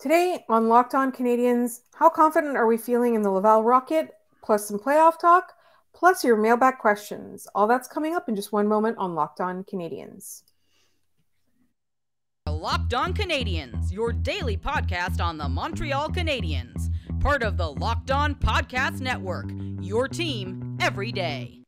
Today on Locked On Canadiens, how confident are we feeling in the Laval Rocket, plus some playoff talk, plus your mailbag questions. All that's coming up in just one moment on Locked On Canadiens. Locked On Canadiens, your daily podcast on the Montreal Canadiens, part of the Locked On Podcast Network, your team every day.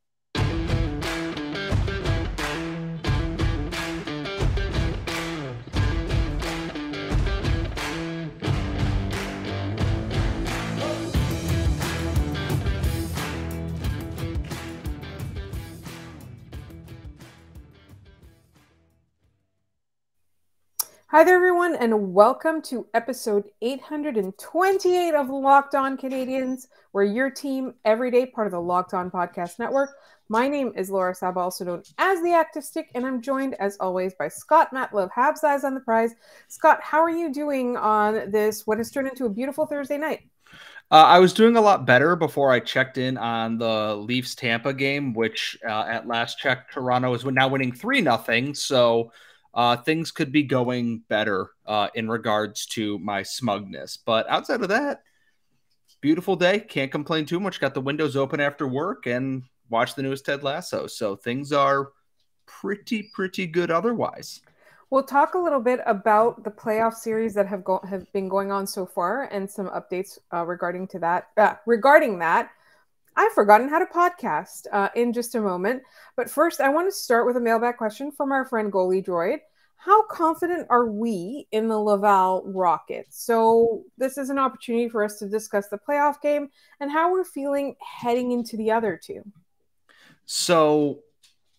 Hi there, everyone, and welcome to episode 828 of Locked On Canadiens. We're your team every day, part of the Locked On Podcast Network. My name is Laura Saba, also known as the Active Stick, and I'm joined, as always, by Scott Matlove, Habs Eyes on the Prize. Scott, how are you doing on this, what has turned into a beautiful Thursday night? I was doing a lot better before I checked in on the Leafs-Tampa game, which at last check, Toronto is now winning 3-0, so things could be going better in regards to my smugness. But outside of that, beautiful day. Can't complain too much. Got the windows open after work and watched the newest Ted Lasso. So things are pretty good otherwise. We'll talk a little bit about the playoff series that have been going on so far and some updates regarding that. I've forgotten how to podcast in just a moment. But first, I want to start with a mailbag question from our friend Goalie Droid. How confident are we in the Laval Rocket? So this is an opportunity for us to discuss the playoff game and how we're feeling heading into the other two. So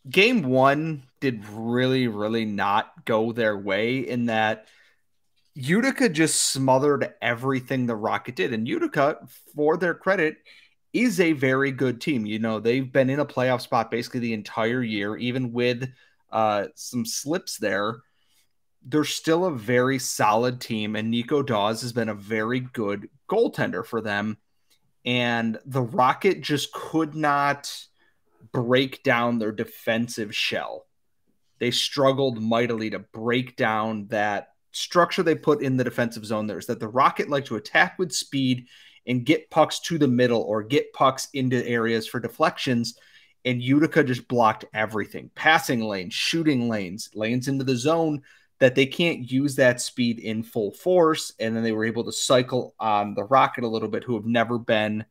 game one did really not go their way in that Utica just smothered everything the Rocket did. And Utica, for their credit, is a very good team. You know, they've been in a playoff spot basically the entire year, even with some slips there. They're still a very solid team, and Nico Dawes has been a very good goaltender for them. And the Rocket just could not break down their defensive shell. They struggled mightily to break down that structure they put in the defensive zone. There's that the Rocket like to attack with speed and get pucks to the middle or get pucks into areas for deflections. And Utica just blocked everything. Passing lanes, shooting lanes, lanes into the zone that they can't use that speed in full force. And then they were able to cycle on the Rocket a little bit, who have never been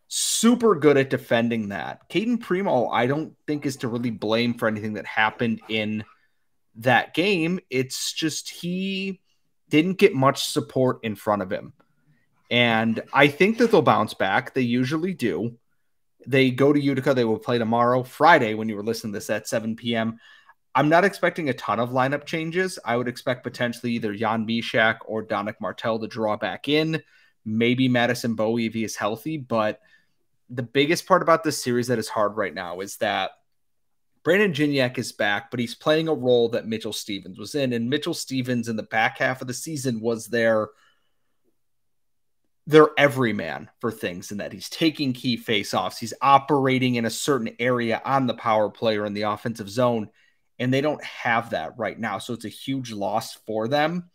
super good at defending that. Caden Primo, I don't think is to really blame for anything that happened in that game. It's just he didn't get much support in front of him. And I think that they'll bounce back. They usually do. They go to Utica. They will play tomorrow, Friday, when you were listening to this at 7 p.m. I'm not expecting a ton of lineup changes. I would expect potentially either Jan Mysak or Dominic Martel to draw back in. Maybe Madison Bowie if he is healthy. But the biggest part about this series that is hard right now is that Brandon Gignac is back, but he's playing a role that Mitchell Stevens was in. And Mitchell Stevens in the back half of the season was their everyman for things, in that he's taking key faceoffs. He's operating in a certain area on the power play or in the offensive zone, and they don't have that right now. So it's a huge loss for them.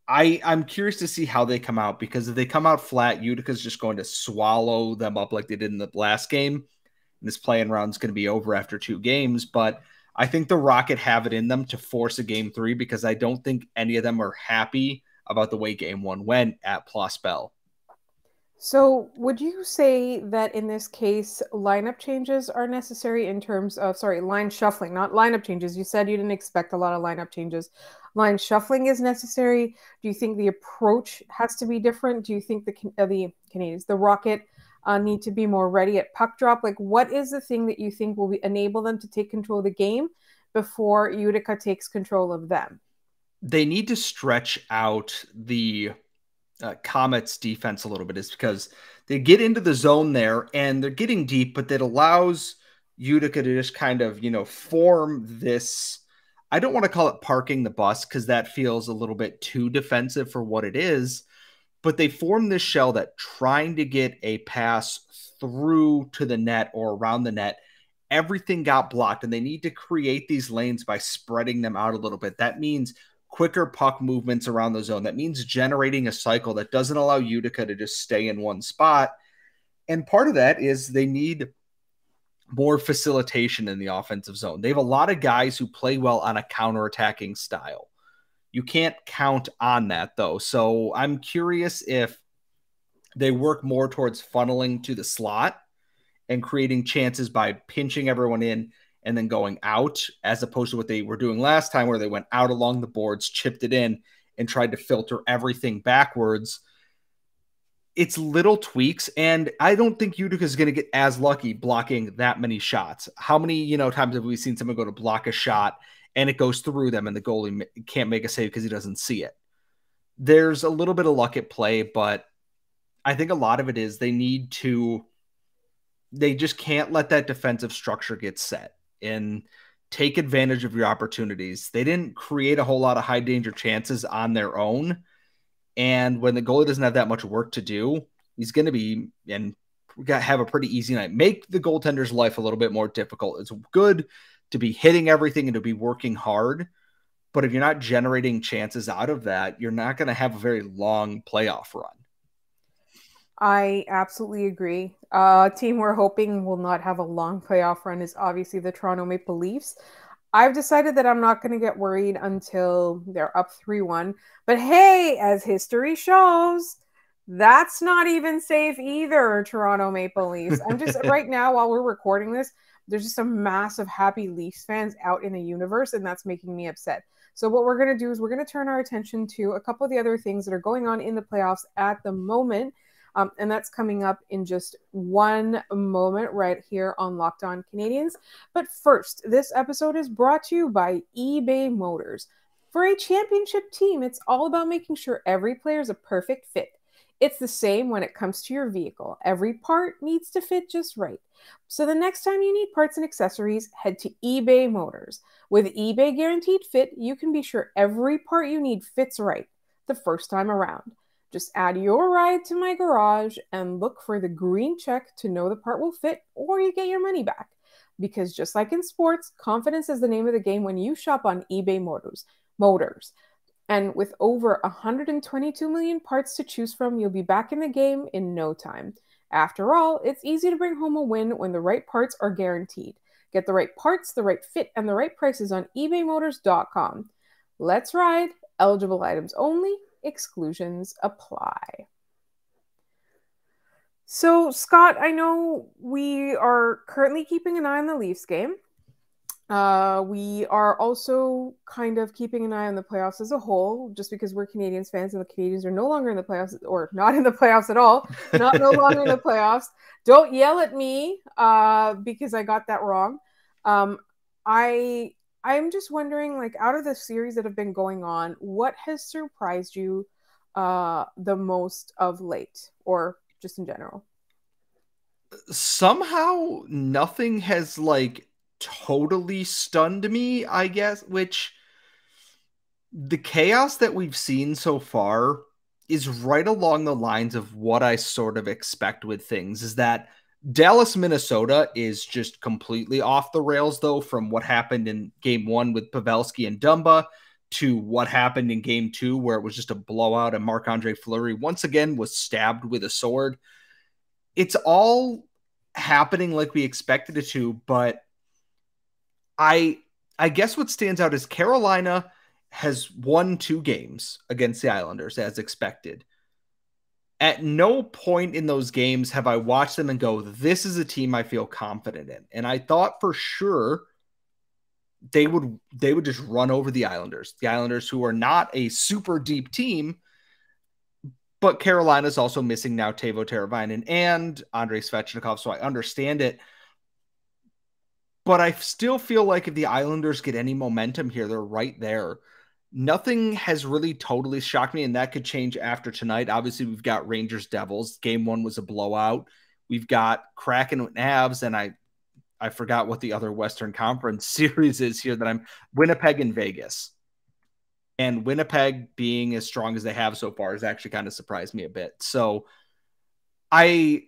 I'm curious to see how they come out, because if they come out flat, Utica's just going to swallow them up like they did in the last game. And this playing round is going to be over after 2 games. But I think the Rocket have it in them to force a game 3, because I don't think any of them are happy about the way game 1 went at Place Bell. So would you say that in this case, lineup changes are necessary in terms of, line shuffling, not lineup changes. You said you didn't expect a lot of lineup changes. Line shuffling is necessary. Do you think the approach has to be different? Do you think the Canadiens, the Rocket, need to be more ready at puck drop? Like, what is the thing that you think will enable them to take control of the game before Utica takes control of them? They need to stretch out the Comets defense a little bit, is because they get into the zone there and they're getting deep, but that allows Utica to just kind of, form this. I don't want to call it parking the bus, because that feels a little bit too defensive for what it is, but they form this shell that trying to get a pass through to the net or around the net, everything got blocked, and they need to create these lanes by spreading them out a little bit. That means quicker puck movements around the zone. That means generating a cycle that doesn't allow Utica to just stay in one spot. And part of that is they need more facilitation in the offensive zone. They have a lot of guys who play well on a counterattacking style. You can't count on that, though. So I'm curious if they work more towards funneling to the slot and creating chances by pinching everyone in and then going out, as opposed to what they were doing last time, where they went out along the boards, chipped it in, and tried to filter everything backwards. It's little tweaks, and I don't think Utica is going to get as lucky blocking that many shots. How many, times have we seen someone go to block a shot and it goes through them and the goalie can't make a save because he doesn't see it? There's a little bit of luck at play, but I think a lot of it is they just can't let that defensive structure get set and take advantage of your opportunities. They didn't create a whole lot of high danger chances on their own. And when the goalie doesn't have that much work to do, he's going to be and have a pretty easy night. Make the goaltender's life a little bit more difficult. It's good to be hitting everything and to be working hard. But if you're not generating chances out of that, you're not going to have a very long playoff run. I absolutely agree. Team we're hoping will not have a long playoff run is obviously the Toronto Maple Leafs. I've decided that I'm not going to get worried until they're up 3-1. But hey, as history shows, that's not even safe either, Toronto Maple Leafs. I'm just, right now, while we're recording this, there's just a massive happy Leafs fans out in the universe, and that's making me upset. So what we're going to do is we're going to turn our attention to a couple of the other things that are going on in the playoffs at the moment. And that's coming up in just one moment right here on Locked On Canadiens. But first, this episode is brought to you by eBay Motors. For a championship team, it's all about making sure every player is a perfect fit. It's the same when it comes to your vehicle. Every part needs to fit just right. So the next time you need parts and accessories, head to eBay Motors. With eBay Guaranteed Fit, you can be sure every part you need fits right the first time around. Just add your ride to my garage and look for the green check to know the part will fit, or you get your money back. Because just like in sports, confidence is the name of the game when you shop on eBay Motors. And with over 122 million parts to choose from, you'll be back in the game in no time. After all, it's easy to bring home a win when the right parts are guaranteed. Get the right parts, the right fit, and the right prices on ebaymotors.com. Let's ride. Eligible items only. Exclusions apply. So, Scott, I know we are currently keeping an eye on the Leafs game. We are also kind of keeping an eye on the playoffs as a whole, just because we're Canadiens fans and the Canadiens are no longer in the playoffs, or not in the playoffs at all. No longer in the playoffs. Don't yell at me because I got that wrong. I'm just wondering, like, out of the series that have been going on, what has surprised you the most of late, or just in general? Somehow nothing has totally stunned me, I guess, which the chaos that we've seen so far is right along the lines of what I sort of expect with things, is that Dallas, Minnesota is just completely off the rails, though, from what happened in game 1 with Pavelski and Dumba to what happened in game 2, where it was just a blowout and Marc-Andre Fleury once again was stabbed with a sword. It's all happening like we expected it to, but I guess what stands out is Carolina has won 2 games against the Islanders as expected. At no point in those games have I watched them and go, this is a team I feel confident in. And I thought for sure they would just run over the Islanders. The Islanders, who are not a super deep team, but Carolina's also missing now Teuvo Teravainen and Andrei Svechnikov, so I understand it. But I still feel like if the Islanders get any momentum here, they're right there. Nothing has really totally shocked me, and that could change after tonight. Obviously, we've got Rangers Devils. Game 1 was a blowout. We've got Kraken and Avs, and I forgot what the other Western Conference series is here that I'm Winnipeg and Vegas. And Winnipeg being as strong as they have so far has actually kind of surprised me a bit. So we're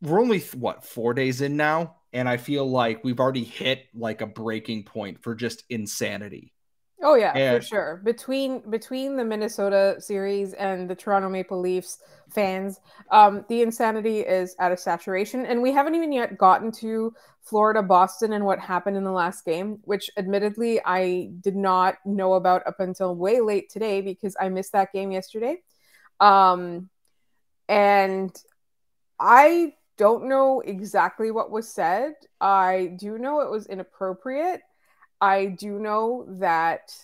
only 4 days in now, and I feel like we've already hit a breaking point for just insanity. Oh yeah, for And sure. Between the Minnesota series and the Toronto Maple Leafs fans, the insanity is at a saturation, and we haven't even yet gotten to Florida, Boston, and what happened in the last game, which admittedly I did not know about up until way late today because I missed that game yesterday. Um, and I don't know exactly what was said. I do know it was inappropriate. I do know that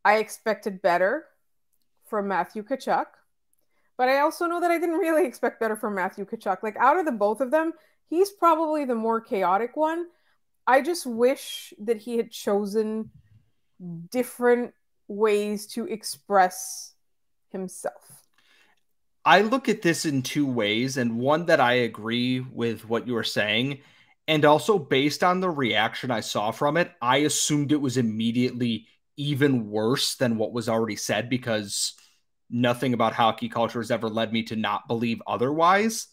I expected better from Matthew Tkachuk, but I also know that I didn't really expect better from Matthew Tkachuk. Like out of the both of them, he's probably the more chaotic one. I just wish that he had chosen different ways to express himself. I look at this in two ways, and one that I agree with what you were saying, and also based on the reaction I saw from it, I assumed it was immediately even worse than what was already said because nothing about hockey culture has ever led me to not believe otherwise.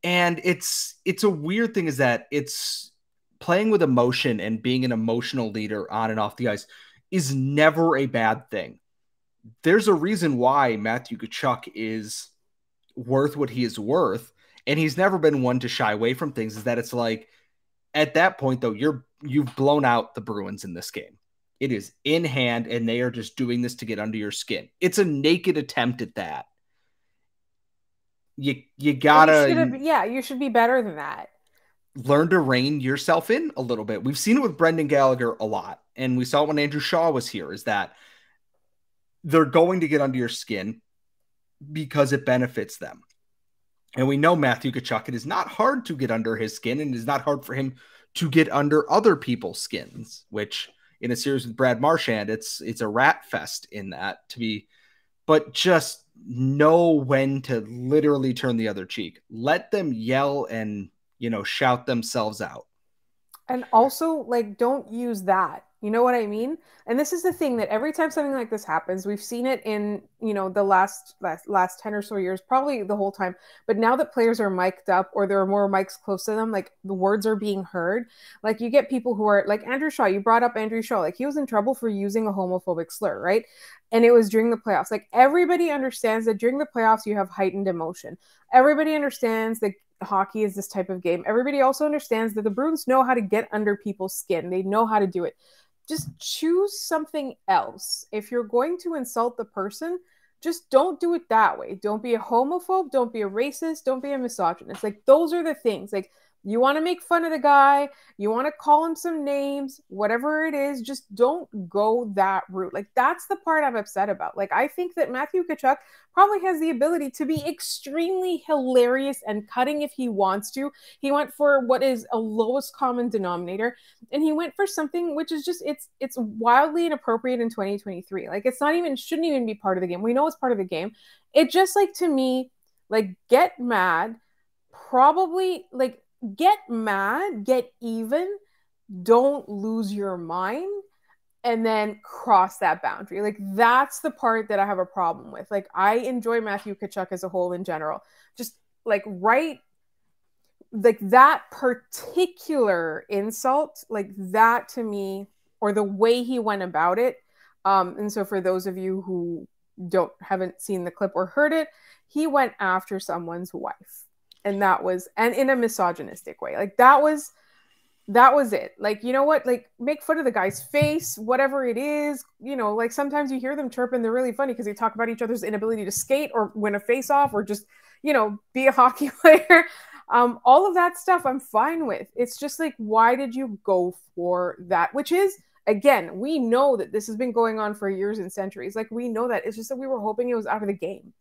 And it's a weird thing is that it's playing with emotion and being an emotional leader on and off the ice is never a bad thing. There's a reason why Matthew Tkachuk is worth what he is worth, and he's never been one to shy away from things. Is that it's like at that point though, you've blown out the Bruins in this game. It is in hand, and they are just doing this to get under your skin. It's a naked attempt at that. You And gotta you should be better than that. learn to rein yourself in a little bit. We've seen it with Brendan Gallagher a lot, and we saw it when Andrew Shaw was here. Is that they're going to get under your skin because it benefits them. And we know Matthew Tkachuk, it is not hard to get under his skin, and it is not hard for him to get under other people's skins, which in a series with Brad Marchand, it's a rat fest in that to be, but just know when to literally turn the other cheek. Let them yell and, shout themselves out. And also, like, don't use that. You know what I mean? And this is the thing that every time something like this happens, we've seen it in, the last 10 or so years, probably the whole time. But now that players are mic'd up or there are more mics close to them, like the words are being heard. Like you get people who are like Andrew Shaw. You brought up Andrew Shaw. Like he was in trouble for using a homophobic slur, right? And it was during the playoffs. Like everybody understands that during the playoffs, you have heightened emotion. Everybody understands that hockey is this type of game. Everybody also understands that the Bruins know how to get under people's skin. They know how to do it. Just choose something else. If you're going to insult the person, just don't do it that way. Don't be a homophobe. Don't be a racist. Don't be a misogynist. Like those are the things. Like you want to make fun of the guy, you want to call him some names, whatever it is, just don't go that route. Like that's the part I'm upset about. Like I think that Matthew Tkachuk probably has the ability to be extremely hilarious and cutting if he wants to. He went for what is a lowest common denominator, and he went for something which is just it's wildly inappropriate in 2023. Like it's not even shouldn't even be part of the game. We know it's part of the game. It just like to me, like get mad, probably like get mad, get even, don't lose your mind, and then cross that boundary. Like that's the part that I have a problem with. Like I enjoy Matthew Tkachuk as a whole in general. Just like like that particular insult, like that to me, or the way he went about it. And so for those of you who haven't seen the clip or heard it, he went after someone's wife. And in a misogynistic way. Like that was it. Like, you know what? Like make fun of the guy's face, whatever it is. Like sometimes you hear them chirp and they're really funny because they talk about each other's inability to skate or win a face off or just, be a hockey player. All of that stuff I'm fine with. It's just like, why did you go for that? Which is, again, we know that this has been going on for years and centuries. Like we know that. It's just that we were hoping it was out of the game.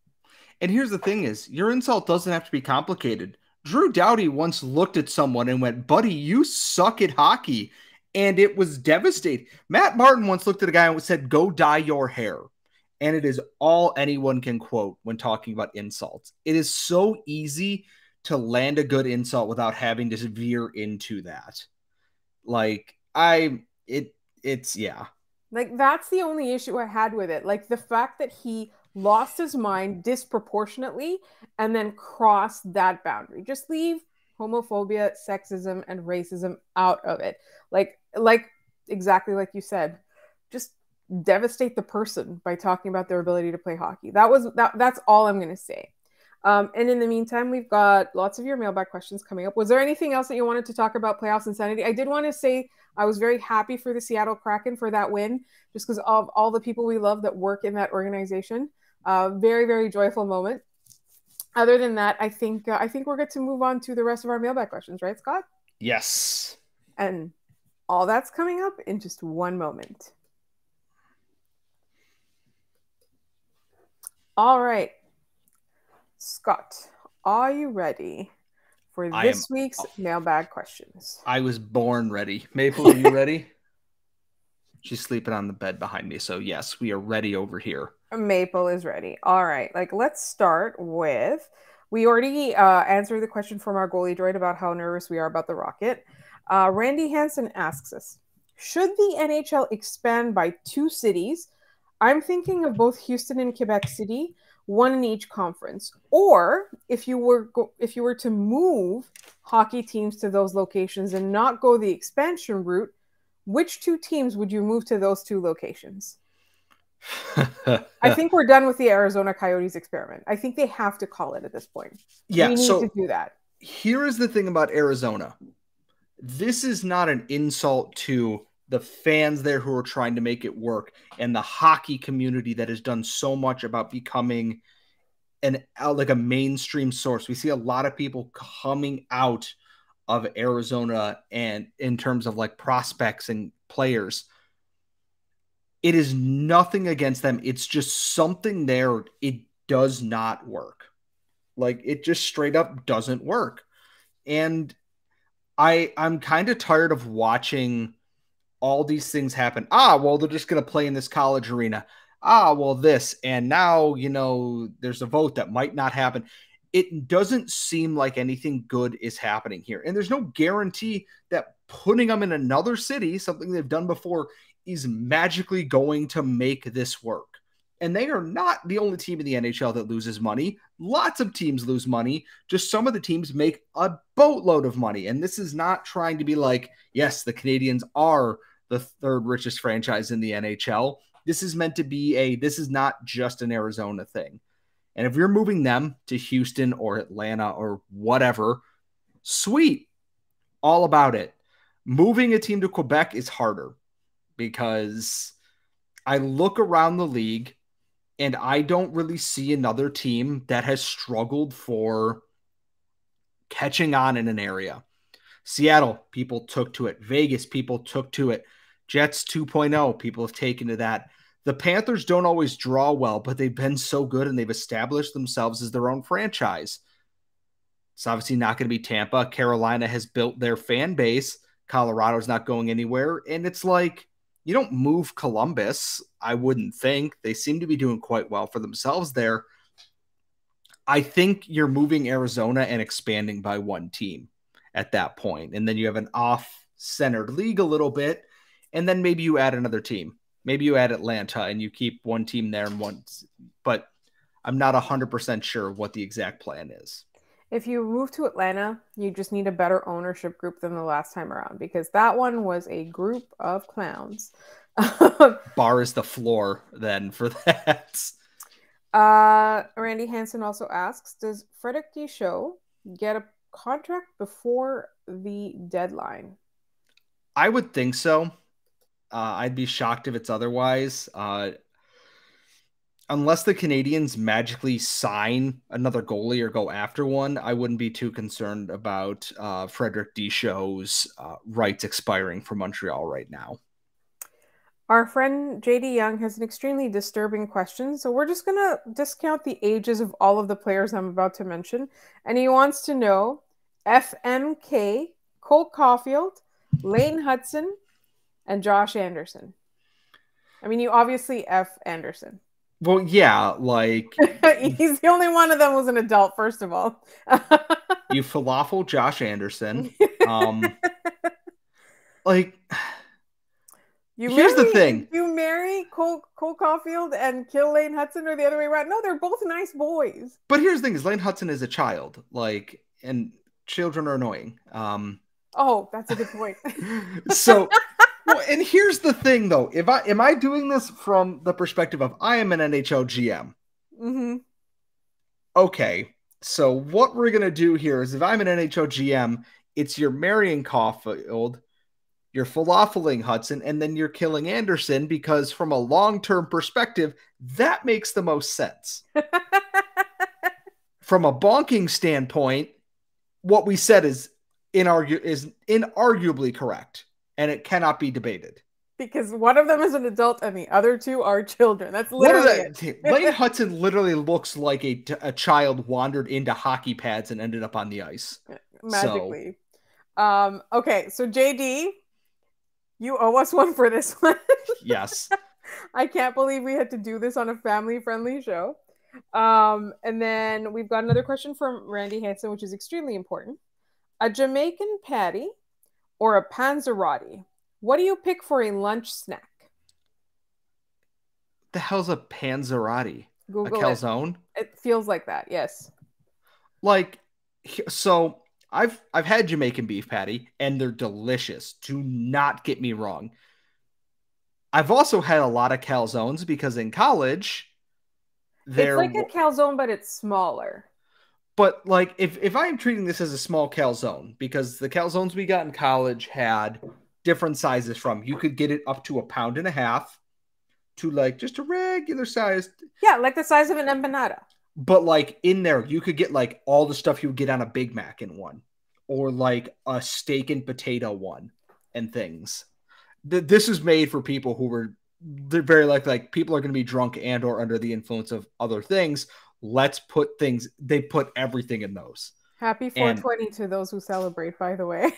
And here's the thing is, your insult doesn't have to be complicated. Drew Doughty once looked at someone and went, buddy, you suck at hockey. And it was devastating. Matt Martin once looked at a guy and said, go dye your hair. And it is all anyone can quote when talking about insults. It is so easy to land a good insult without having to veer into that. Like, yeah. Like, that's the only issue I had with it. Like, the fact that he lost his mind disproportionately and then crossed that boundary. Just leave homophobia, sexism, and racism out of it. Like exactly like you said, just devastate the person by talking about their ability to play hockey. That's all I'm going to say. And in the meantime, we've got lots of your mailbag questions coming up. Was there anything else that you wanted to talk about playoffs insanity? I did want to say I was very happy for the Seattle Kraken for that win, just because of all the people we love that work in that organization. Very, very joyful moment. Other than that, I think we're good to move on to the rest of our mailbag questions, right, Scott? Yes. And all that's coming up in just one moment. All right. Scott, are you ready for this week's mailbag questions? I was born ready. Maple, are you ready? She's sleeping on the bed behind me. So yes, we are ready over here. Maple is ready. All right. Let's start with, we already answered the question from our goalie droid about how nervous we are about the Rocket. Randy Hansen asks us, should the NHL expand by 2 cities? I'm thinking of both Houston and Quebec City, one in each conference. Or if you were to move hockey teams to those locations and not go the expansion route, which 2 teams would you move to those 2 locations? I think we're done with the Arizona Coyotes experiment. I think they have to call it at this point. Yeah, we need to do that. Here is the thing about Arizona. This is not an insult to the fans there who are trying to make it work and the hockey community that has done so much about becoming a mainstream source. We see a lot of people coming out of Arizona and in terms of prospects and players. It is nothing against them. It's just something there. It does not work. It just straight up doesn't work. And I'm kind of tired of watching all these things happen. Well, they're just going to play in this college arena. Well, this. And now, there's a vote that might not happen. It doesn't seem like anything good is happening here. And there's no guarantee that putting them in another city, something they've done before, is magically going to make this work. And they are not the only team in the NHL that loses money. Lots of teams lose money. Just some of the teams make a boatload of money. And this is not trying to be yes, the Canadiens are the 3rd richest franchise in the NHL. This is meant to be this is not just an Arizona thing. And if you're moving them to Houston or Atlanta or whatever, sweet. All about it. Moving a team to Quebec is harder because I look around the league and I don't really see another team that has struggled for catching on in an area. Seattle, people took to it. Vegas, people took to it. Jets 2.0, people have taken to that. The Panthers don't always draw well, but they've been so good and they've established themselves as their own franchise. It's obviously not going to be Tampa. Carolina has built their fan base. Colorado's not going anywhere. And it's you don't move Columbus, I wouldn't think. They seem to be doing quite well for themselves there. I think you're moving Arizona and expanding by 1 team at that point. And then you have an off-centered league a little bit. And then maybe you add another team. Maybe you add Atlanta and you keep 1 team there and 1. But I'm not 100% sure what the exact plan is. If you move to Atlanta, you just need a better ownership group than the last time around, because that one was a group of clowns. Bar is the floor then for that. Randy Hansen also asks, does Frederic Deschaux get a contract before the deadline? I would think so. I'd be shocked if it's otherwise. Unless the Canadiens magically sign another goalie or go after one, I wouldn't be too concerned about Frederic Deschaux' rights expiring for Montreal right now. Our friend JD Young has an extremely disturbing question, so we're just going to discount the ages of all of the players I'm about to mention. And he wants to know FMK, Cole Caufield, Lane Hutson, and Josh Anderson. I mean, you obviously F Anderson. Well, yeah, he's the only one of them was an adult, first of all. You falafel Josh Anderson. Here's the thing. You marry Cole Caufield and kill Lane Hutson, or the other way around? No, they're both nice boys. But here's the thing: is Lane Hutson is a child, and children are annoying. Oh, that's a good point. So, and here's the thing, though. Am I doing this from the perspective of I am an NHL GM? Mm-hmm. Okay, so what we're gonna do here is if I'm an NHL GM, it's you're marrying Caufield, you're falafeling Hutson, and then you're killing Anderson because from a long-term perspective, that makes the most sense. From a bonking standpoint, what we said is inarguably correct, and it cannot be debated. Because one of them is an adult and the other two are children. That's literally it. Lane Hutson literally looks like a child wandered into hockey pads and ended up on the ice. Magically. So. Okay, so JD, you owe us one for this one. Yes. I can't believe we had to do this on a family-friendly show. And then we've got another question from Randy Hansen, which is extremely important. A Jamaican patty or a panzerotti? What do you pick for a lunch snack? The hell's a panzerotti? Google a calzone? It feels like that, yes. Like, so I've had Jamaican beef patty, and they're delicious. Do not get me wrong. I've also had a lot of calzones because in college, it's like a calzone, but it's smaller. But like, if I am treating this as a small calzone, because the calzones we got in college had different sizes from, you could get it up to 1.5 pounds to like just a regular size. Yeah, like the size of an empanada. But like in there, you could get like all the stuff you would get on a Big Mac in one, or like a steak and potato one and things. This is made for people who were, they're very like people are going to be drunk and or under the influence of other things. Let's put things, they put everything in those. Happy 420 to those who celebrate, by the way.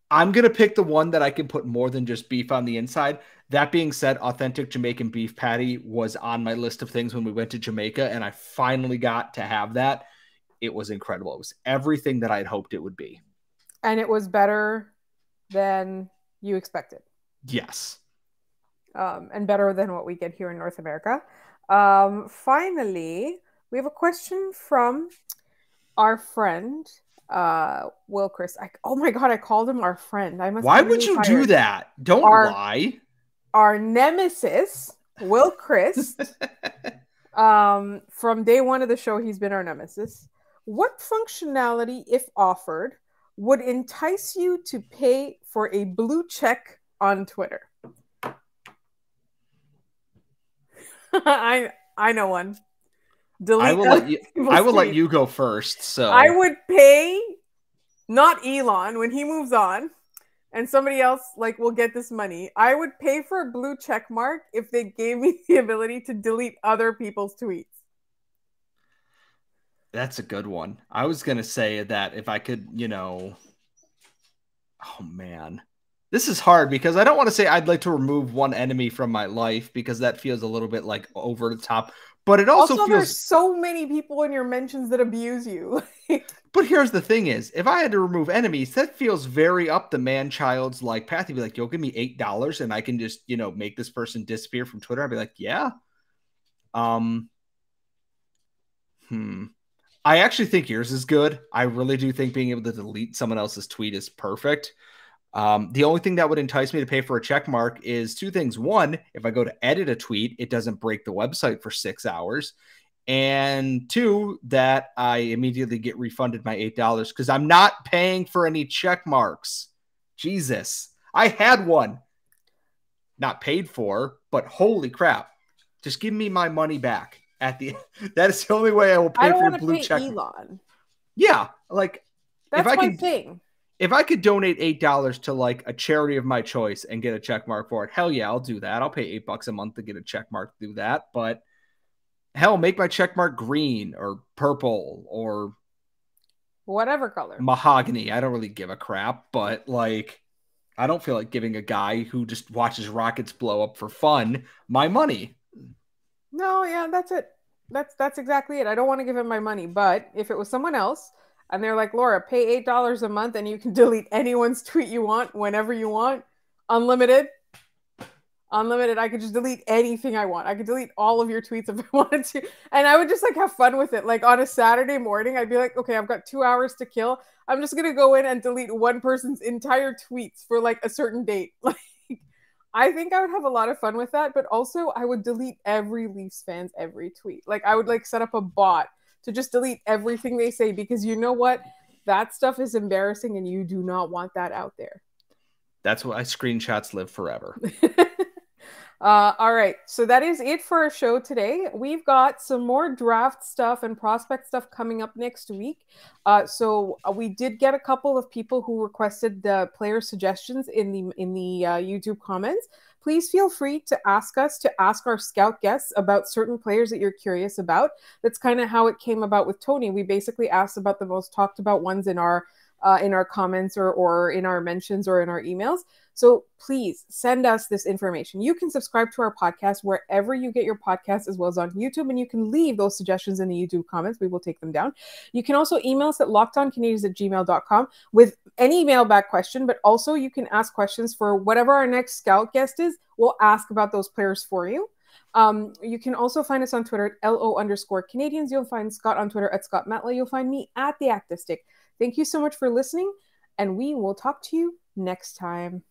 I'm going to pick the one that I can put more than just beef on the inside. That being said, authentic Jamaican beef patty was on my list of things when we went to Jamaica, and I finally got to have that. It was incredible. It was everything that I'd hoped it would be. And it was better than you expected. Yes. And better than what we get here in North America. Finally, we have a question from our friend, Will Chris. Oh my God, I called him our friend. Why would you do that? Don't lie. Our nemesis, Will Chris. From day one of the show, he's been our nemesis. What functionality, if offered, would entice you to pay for a blue check on Twitter? I know one. I will let you go first. So I would pay, not Elon when he moves on, and somebody else like will get this money. I would pay for a blue check mark if they gave me the ability to delete other people's tweets. That's a good one. I was gonna say that if I could, oh man. This is hard because I don't want to say I'd like to remove one enemy from my life because that feels a little bit like over the top. But it also feels there's so many people in your mentions that abuse you. But here's the thing is, if I had to remove enemies, that feels very up the man-child's like path. He'd be like, you'll give me $8 and I can just, make this person disappear from Twitter. I'd be like, yeah. I actually think yours is good. I really do think being able to delete someone else's tweet is perfect. The only thing that would entice me to pay for a check mark is two things. One, if I go to edit a tweet, it doesn't break the website for 6 hours. And two, that I immediately get refunded my $8 because I'm not paying for any check marks. Jesus. I had one. Not paid for, but holy crap. Just give me my money back at the that is the only way I will pay for a blue check. Elon. Yeah, like that's my thing. If I could donate $8 to like a charity of my choice and get a check mark for it, hell yeah, I'll do that. I'll pay $8 a month to get a check mark to do that. But hell, make my check mark green or purple or whatever color. Mahogany. I don't really give a crap, but like I don't feel like giving a guy who just watches rockets blow up for fun my money. No, yeah, that's it. That's exactly it. I don't want to give him my money, but if it was someone else and they're like, Laura, pay $8 a month and you can delete anyone's tweet you want whenever you want, unlimited, Unlimited. I could just delete anything I want. I could delete all of your tweets if I wanted to. And I would just like have fun with it. Like on a Saturday morning, I'd be like, okay, I've got 2 hours to kill. I'm just going to go in and delete one person's entire tweets for like a certain date. Like, I think I would have a lot of fun with that. But also, I would delete every Leafs fan's every tweet. Like, I would like set up a bot to just delete everything they say because you know what? That stuff is embarrassing and you do not want that out there. That's why screenshots live forever. All right, so that is it for our show today. We've got some more draft stuff and prospect stuff coming up next week. So we did get a couple of people who requested the player suggestions in the YouTube comments. Please feel free to ask our scout guests about certain players that you're curious about. That's kind of how it came about with Tony. We basically asked about the most talked about ones in our comments or in our mentions or in our emails. So please send us this information. You can subscribe to our podcast wherever you get your podcasts, as well as on YouTube, and you can leave those suggestions in the YouTube comments. We will take them down. You can also email us at lockedoncanadiens@gmail.com with any mailbag question, but also you can ask questions for whatever our next scout guest is. We'll ask about those players for you. You can also find us on Twitter at LO_Canadiens. You'll find Scott on Twitter at Scott Metla. You'll find me at The Active Stick. Thank you so much for listening, and we will talk to you next time.